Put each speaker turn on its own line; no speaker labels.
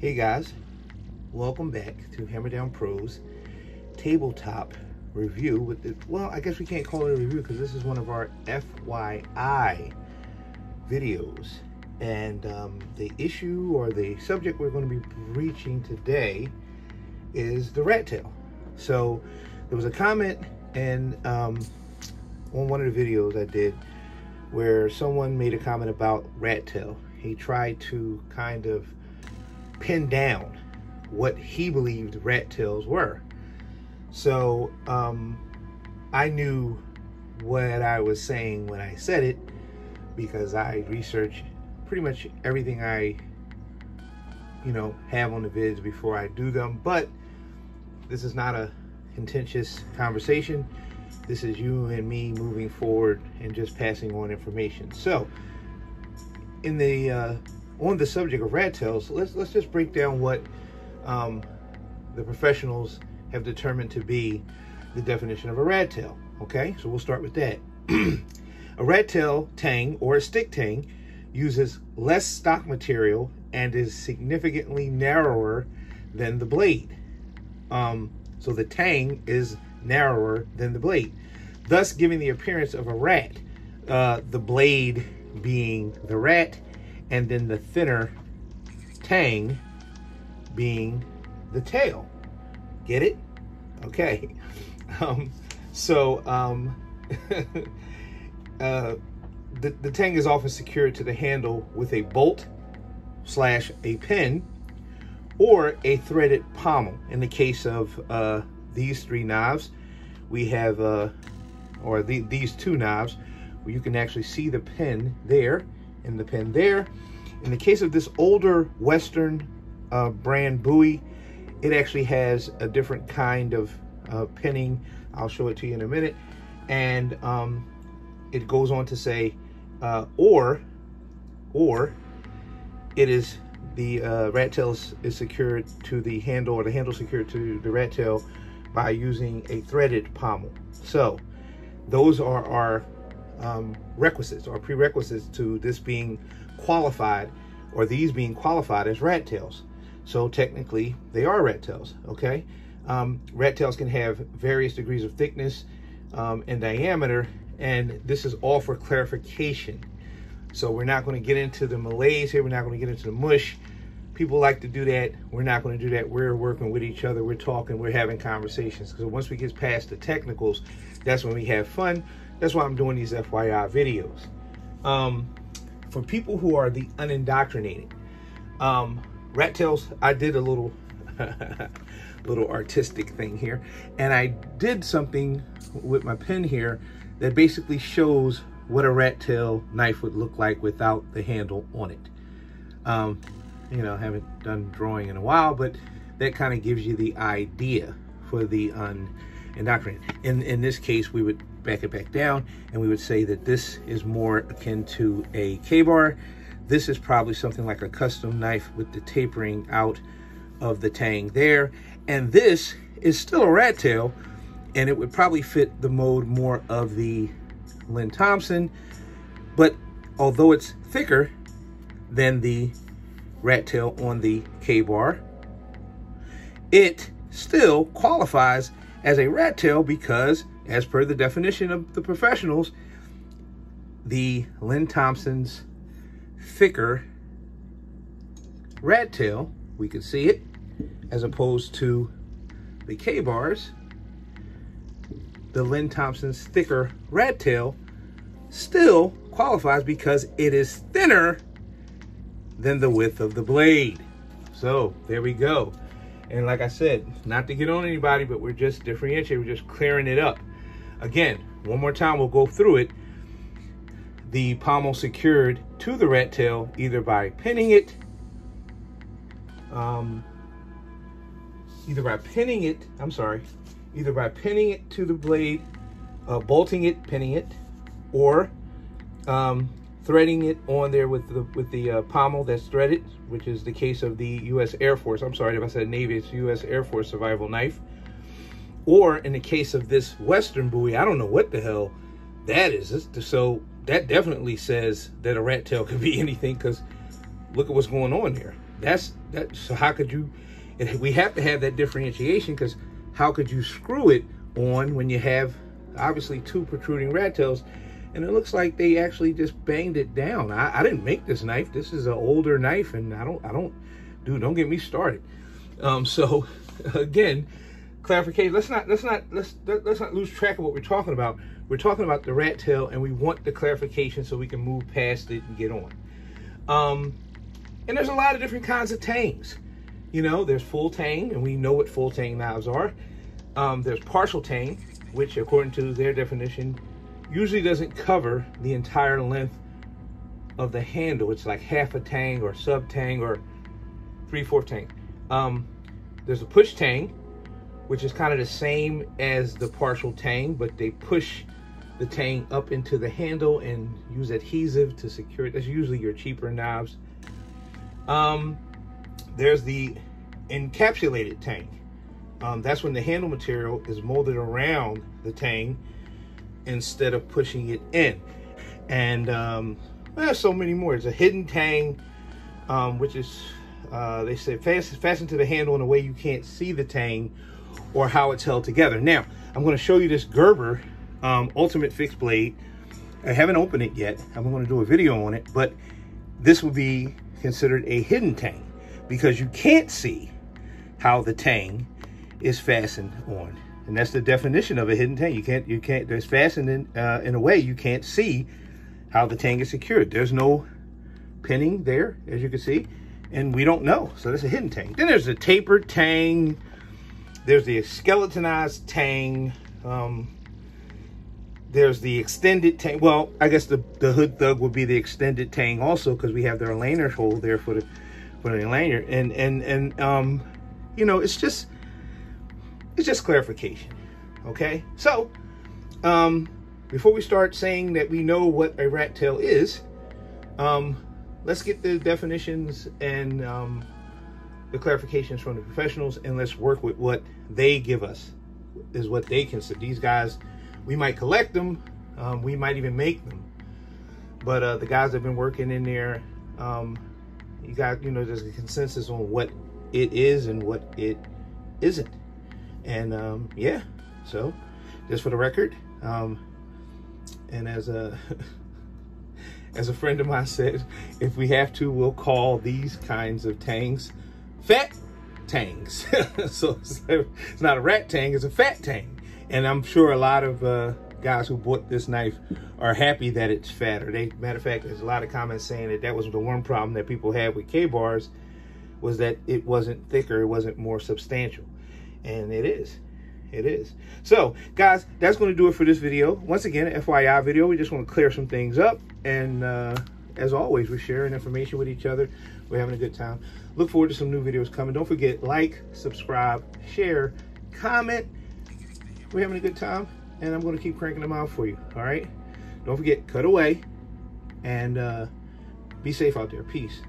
Hey guys, welcome back to Hammer Down Pros tabletop review with the, well, I guess we can't call it a review because this is one of our FYI videos. And the issue or the subject we're going to be reaching today is the rat tail. So there was a comment and on one of the videos I did where someone made a comment about rat tail. He tried to kind of pin down what he believed rat tails were. So I knew what I was saying when I said it because I researched pretty much everything I have on the vids before I do them. But this is not a contentious conversation. This is you and me moving forward and just passing on information. So in the on the subject of rat tails, let's just break down what the professionals have determined to be the definition of a rat tail. Okay, so we'll start with that. A rat tail tang or a stick tang uses less stock material and is significantly narrower than the blade. So the tang is narrower than the blade, thus giving the appearance of a rat, the blade being the rat and then the thinner tang being the tail. Get it? Okay. The tang is often secured to the handle with a bolt / a pin or a threaded pommel. In the case of these three knives, we have these two knives where you can actually see the pin there and the pin there. In the case of this older Western brand Bowie, it actually has a different kind of pinning. I'll show it to you in a minute. And it goes on to say, or it is the rat tail is secured to the handle, or the handle secured to the rat tail by using a threaded pommel. So those are our requisites or prerequisites to this being qualified, or these being qualified as rat tails. So technically they are rat tails. Okay, rat tails can have various degrees of thickness and diameter, and this is all for clarification. So we're not going to get into the malaise here. We're not going to get into the mush. People like to do that. We're not going to do that. We're working with each other. We're talking. We're having conversations. Because once we get past the technicals, that's when we have fun. That's why I'm doing these FYI videos. For people who are the unindoctrinated, rat tails, I did a little little artistic thing here, and I did something with my pen here that basically shows what a rat tail knife would look like without the handle on it. I haven't done drawing in a while, but that kind of gives you the idea for the unindoctrinated. In this case, we would back it back down and we would say that this is more akin to a K-bar. This is probably something like a custom knife with the tapering out of the tang there. And this is still a rat tail, and it would probably fit the mode more of the Lynn Thompson, but although it's thicker than the rat tail on the K-bar, it still qualifies as a rat tail because, as per the definition of the professionals, the Lynn Thompson's thicker rat tail, we can see it, as opposed to the K-bars, the Lynn Thompson's thicker rat tail still qualifies because it is thinner than the width of the blade. So there we go. And like I said, not to get on anybody, but we're just differentiating, we're just clearing it up. Again, one more time, we'll go through it. The pommel secured to the rat tail either by pinning it, either by pinning it to the blade, bolting it, pinning it, or threading it on there with the pommel that's threaded, which is the case of the U.S. Air Force. I'm sorry if I said Navy, it's U.S. Air Force survival knife. Or in the case of this Western Bowie, I don't know what the hell that is. That definitely says that a rat tail could be anything, because look at what's going on here. So how could you, we have to have that differentiation, because how could you screw it on when you have obviously two protruding rat tails? And it looks like they actually just banged it down. I didn't make this knife. This is an older knife, and dude, don't get me started. So again, clarification. Let's not lose track of what we're talking about. We're talking about the rat tail, and we want the clarification so we can move past it and get on. And there's a lot of different kinds of tangs. You know, there's full tang, and we know what full tang knives are. There's partial tang, which according to their definition, usually doesn't cover the entire length of the handle. It's like half a tang or sub tang or 3/4 tang. There's a push tang, which is kind of the same as the partial tang, but they push the tang up into the handle and use adhesive to secure it. That's usually your cheaper knives. There's the encapsulated tang. That's when the handle material is molded around the tang instead of pushing it in. And there's so many more. There's a hidden tang, which is they say fastened to the handle in a way you can't see the tang or how it's held together. Now I'm going to show you this Gerber ultimate fixed blade. I haven't opened it yet. I'm going to do a video on it, but this would be considered a hidden tang because you can't see how the tang is fastened on. And that's the definition of a hidden tang. You can't, there's fastened in a way you can't see how the tang is secured. There's no pinning there, as you can see, and we don't know. So that's a hidden tang. Then there's the tapered tang. There's the skeletonized tang. There's the extended tang. Well, I guess the hood thug would be the extended tang also, because we have their lanyard hole there for the lanyard. And you know, it's just clarification. Okay, so before we start saying that we know what a rat tail is, let's get the definitions and the clarifications from the professionals, and let's work with what they give us, is what they consider. These guys, we might collect them, we might even make them, but the guys that have been working in there, you know, there's a consensus on what it is and what it isn't. And yeah, so just for the record, and as a friend of mine said, if we have to, we'll call these kinds of tangs fat tangs. So it's not a rat tang, it's a fat tang. And I'm sure a lot of guys who bought this knife are happy that it's fatter. Matter of fact, there's a lot of comments saying that was the one problem that people had with K-bars, was that it wasn't thicker, it wasn't more substantial. And it is. It is. So, guys, that's going to do it for this video. Once again, an FYI video. We just want to clear some things up. And as always, we're sharing information with each other. We're having a good time. Look forward to some new videos coming. Don't forget, like, subscribe, share, comment. We're having a good time, and I'm going to keep cranking them out for you. All right? Don't forget, cut away, and be safe out there. Peace.